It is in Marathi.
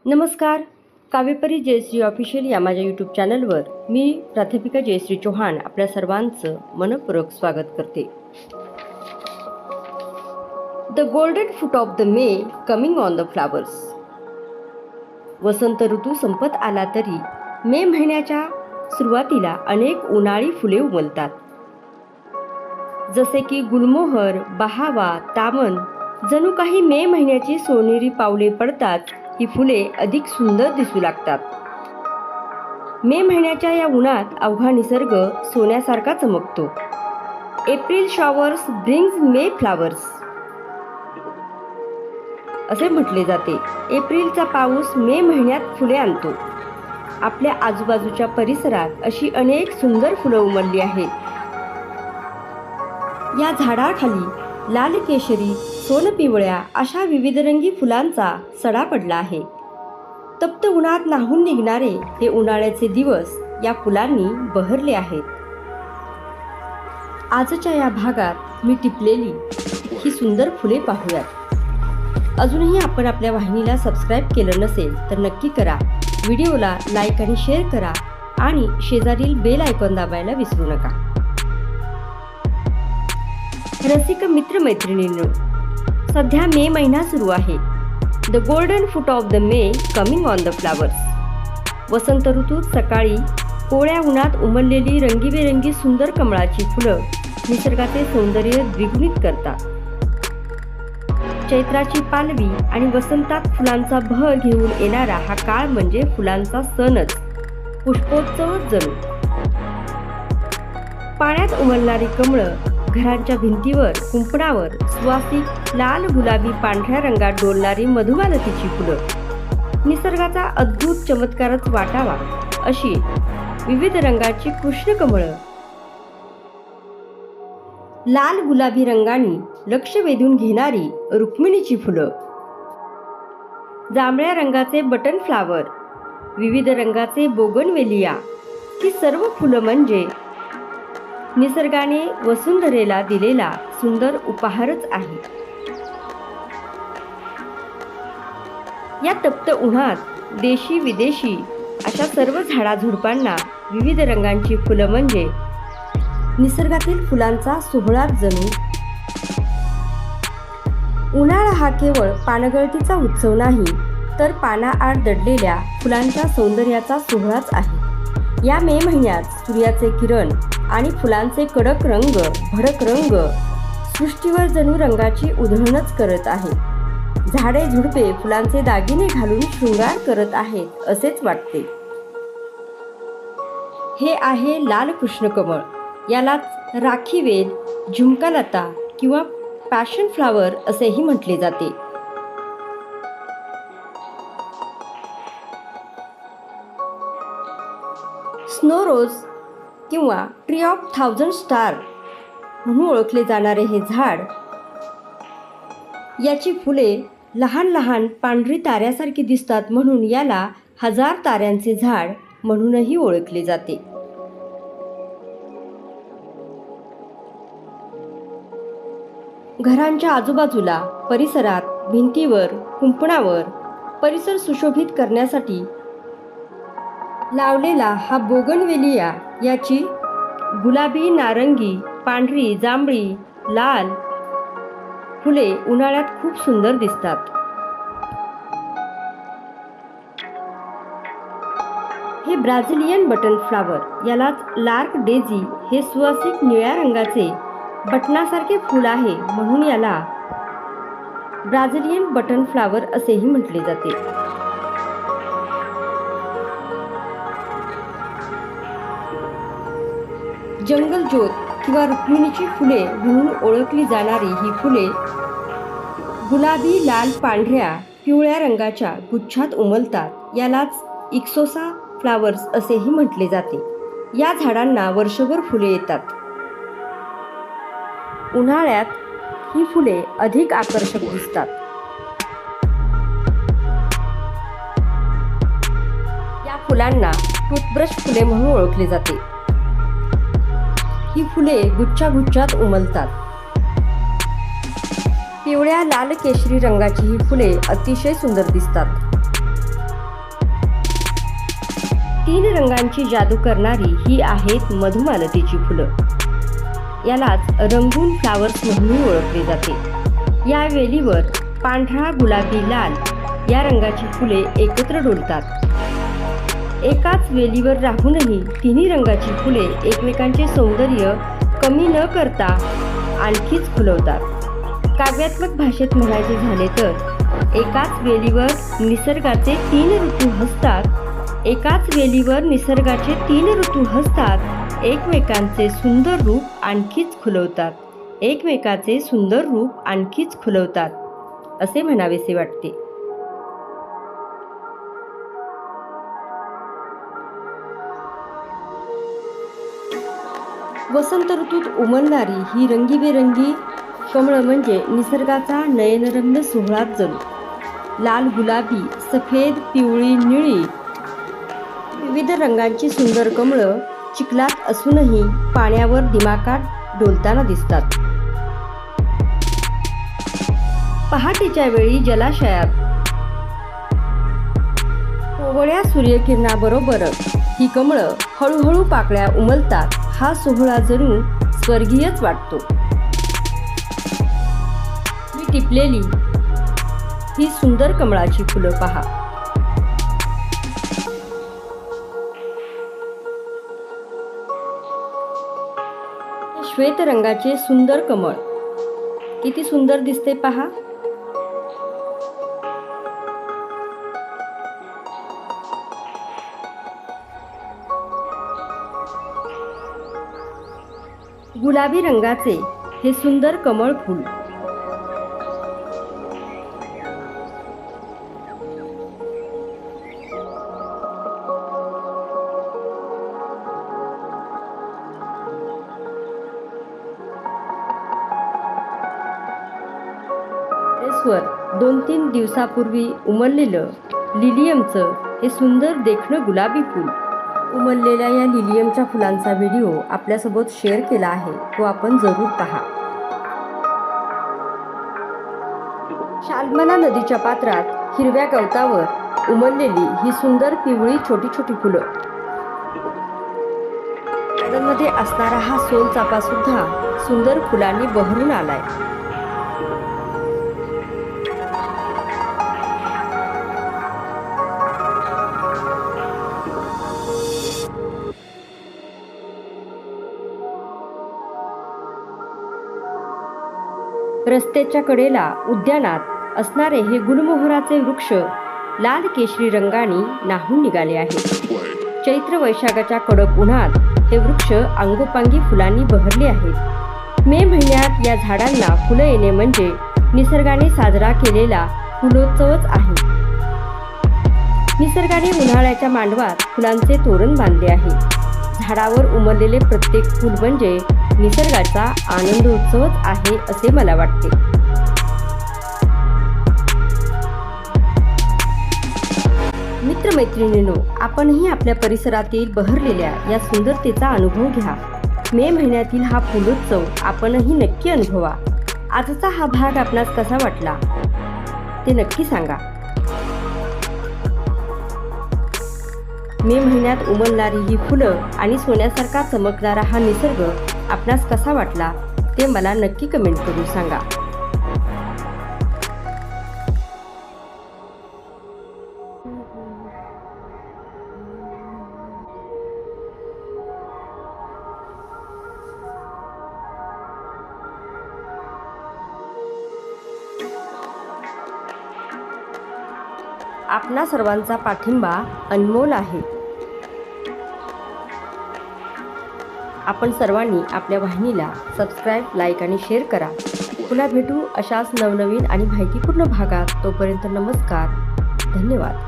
नमस्कार. काव्यपरी जयश्री ऑफिशियल या माझ्या यूट्यूब चॅनलवर मी प्राध्यापिका जयश्री चौहान आपल्या सर्वांचं मनपूर्वक स्वागत करते. The golden foot of the May coming on the flowers. वसंत ऋतू संपत आला तरी मे महिन्याच्या सुरुवातीला अनेक उन्हाळी फुले उमलतात. जसे की गुलमोहर, बहावा, तामन. जणू काही मे महिन्याची सोनेरी पावले पडतात ही फुले अधिक सुंदर दिसू लागतात. मे महिन्याच्या या उन्हात अवघा निसर्ग सोन्यासारखा चमकतो. एप्रिल शॉवर्स ब्रिंग्स मे फ्लावर्स असे म्हटले जाते. एप्रिलचा पाऊस मे महिन्यात फुले आणतो. आपल्या आजूबाजूच्या परिसरात अशी अनेक सुंदर फुलं उमलली आहेत. या झाडाखाली लाल, केशरी, सोनपिवळ्या अशा विविधरंगी फुलांचा सडा पडला आहे. तप्त उन्हात न्हाऊन निघणारे हे उन्हाळ्याचे दिवस या फुलांनी बहरले आहेत. आजच्या या भागात मी टिपलेली ही सुंदर फुले पाहूयात. अजूनही आपण आपल्या वाहिनीला सबस्क्राईब केलं नसेल तर नक्की करा. व्हिडिओला लाईक आणि शेअर करा आणि शेजारील बेल आयकॉन दाबायला विसरू नका. रसिक मित्रमैत्रिणींनो, सध्या मे महिना सुरू आहे. The golden foot of the May coming on the flowers. वसंत ऋतूत सकाळी कोवळ्या उन्हात उमललेली रंगीबेरंगी सुंदर कमळाची फुलं निसर्गाचे सौंदर्य द्विगुणित करतात. चैत्राची पालवी आणि वसंतात फुलांचा बहर घेऊन येणारा हा काळ म्हणजे फुलांचा सणच, पुष्पोत्सवच जणू. पाण्यात उमलणारी कमळं, घरांच्या भिंतीवर, कुंपणावर सुवासिक लाल, गुलाबी, पांढऱ्या रंगात डोलणारी मधुमालतीची फुलं, निसर्गाचा अद्भुत चमत्कारच वाटावा अशी विविध रंगाची कृष्णकमळं, लाल गुलाबी रंगाने लक्ष वेधून घेणारी रुक्मिणीची फुलं, जांभळ्या रंगाचे बटन फ्लावर, विविध रंगाचे बोगनवेलिया. ही सर्व फुलं म्हणजे निसर्गाने वसुंधरेला दिलेला सुंदर उपहारच आहे. या तप्त उन्हात देशी विदेशी अशा सर्व झाडाझुडपांना विविध रंगांची फुलं म्हणजे निसर्गातील फुलांचा सोहळाच जणू. उन्हाळा हा केवळ पानगळतीचा उत्सव नाही, तर पानाआड दडलेल्या फुलांच्या सौंदर्याचा सोहळाच आहे. या मे महिन्यात सूर्याचे किरण आणि फुलांचे कडक रंग, भडक रंग सृष्टीवर जणू रंगाची उधळणच करत आहे. झाडे झुडपे फुलांचे दागिने घालून शृंगार करत आहेत असेच वाटते. हे आहे लाल कृष्णकमळ. यालाच राखीवेल, झुमकालता किंवा पॅशन फ्लावर असेही म्हटले जाते. स्नो रोज किंवा ट्री ऑफ 1000 स्टार म्हणून ओळखले जाणारे हे झाड, याची फुले लहान लहान पांढरी ताऱ्यासारखी दिसतात म्हणून याला 1000 ताऱ्यांचे झाड म्हणूनही ओळखले जाते. घरांच्या आजूबाजूला, परिसरात, भिंतीवर, कुंपणावर परिसर सुशोभित करण्यासाठी लावलेला हा बोगनवेलिया याची गुलाबी, नारंगी, पांढरी, जांभळी, लाल फुले उन्हाळ्यात खूप सुंदर दिसतात. हे ब्राझिलियन बटन फ्लावर, यालाच लार्क डेझी हे सुवासिक निळ्या रंगाचे बटनासारखे फूल आहे म्हणून याला ब्राझिलियन बटन फ्लावर असेही म्हटले जाते. जंगल ज्योत किंवा रुक्मिणीची फुले म्हणून ओळखली जाणारी ही फुले गुलाबी, लाल, पांढऱ्या, पिवळ्या रंगाच्या गुच्छात उमलतात. यालाच इक्सोसा फ्लावर्स असेही म्हटले जाते. या झाडांना वर्षभर फुले येतात. उन्हाळ्यात ही फुले अधिक आकर्षक दिसतात. या फुलांना टूथब्रश फुले म्हणून ओळखले जाते. ही फुले गुच्छागुच्छात उमलतात. पिवळ्या, लाल, केशरी रंगाची ही फुले अतिशय सुंदर दिसतात. तीन रंगांची जादू करणारी ही आहेत मधुमालतीची फुलं. यालाच रंगून फ्लावर्स म्हणून ओळखले जाते. या वेलीवर पांढरा, गुलाबी, लाल या रंगाची फुले एकत्र डोलतात. एकाच वेलीवर राहूनही तिन्ही रंगाची फुले एकमेकांचे सौंदर्य कमी न करता आणखीच खुलवतात. काव्यात्मक भाषेत म्हणायचे झाले तर एकाच वेलीवर निसर्गाचे तीन ऋतू हसतात. एकाच वेलीवर निसर्गाचे तीन ऋतू हसतात. एकमेकांचे सुंदर रूप आणखीच खुलवतात. एकमेकाचे सुंदर रूप आणखीच खुलवतात असे म्हणावेसे वाटते. वसंत ऋतूत उमलणारी ही रंगीबेरंगी कमळं म्हणजे निसर्गाचा नयनरम्य सोहळाच जणू. लाल, गुलाबी, सफेद, पिवळी, निळी विविध रंगांची सुंदर कमळं चिखलात असूनही पाण्यावर दिमाखात डोलताना दिसतात. पहाटेच्या वेळी जलाशयात कोवळ्या सूर्यकिरणाबरोबर ही कमळं हळूहळू पाकळ्या उमलतात. हा सोहळा जणू स्वर्गीयच वाटतो. मी टिपलेली ही सुंदर कमळाची फुलं पहा. श्वेत रंगाचे सुंदर कमळ किती सुंदर दिसते पहा. गुलाबी रंगाचे हे सुंदर कमळ फूल. टेरेसवर 2-3 दिवसापूर्वी उमललेलं लिलियमचं हे सुंदर देखणं गुलाबी फूल. उमललेल्या या लिलियमच्या फुलांचा व्हिडिओ आपल्यासोबत शेअर केला आहे, तो आपण जरूर पहा. शाल्मला नदीच्या पात्रात हिरव्या गवतावर उमललेली ही सुंदर पिवळी छोटी छोटी फुलं. गार्डनमध्ये असणारा हा सोलचाफा सुद्धा सुंदर फुलांनी बहरून आलाय. रस्त्याच्या कडेला उद्यानात असणारे हे गुलमोहराचे वृक्ष लाल केशरी रंगाने नाहून निघाले आहेत. चैत्र वैशाखाच्या कडक उन्हात हे वृक्ष अंगोपांगी फुलांनी बहरले आहेत. मे महिन्यात या झाडांना फुलं येणे म्हणजे निसर्गाने साजरा केलेला फुलोत्सवच आहे. निसर्गाने उन्हाळ्याच्या मांडवात फुलांचे तोरण बांधले आहे. झाडावर उमललेले प्रत्येक फूल म्हणजे निसर्गाचा आनंदोत्सवच आहे असे मला वाटते. मित्रमैत्रिणींनो, आपणही आपल्या परिसरातील बहरलेल्या या सुंदरतेचा अनुभव घ्या. मे महिन्यातील हा फुलोत्सव आपणही नक्की अनुभवा. आजचा हा भाग आपणास कसा वाटला ते नक्की सांगा. मे महिन्यात उमलणारी ही फुलं आणि सोन्यासारखा चमकणारा हा निसर्ग आपणास कसा वाटला ते मला नक्की कमेंट करून सांगा. आपणा सर्वांचा पाठिंबा अनमोल आहे. आपण सर्वांनी आपल्या वाहिनीला सबस्क्राईब, लाईक आणि शेअर करा. पुन्हा भेटू अशाच नवनवीन आणि माहितीपूर्ण भागात. तोपर्यंत नमस्कार. धन्यवाद.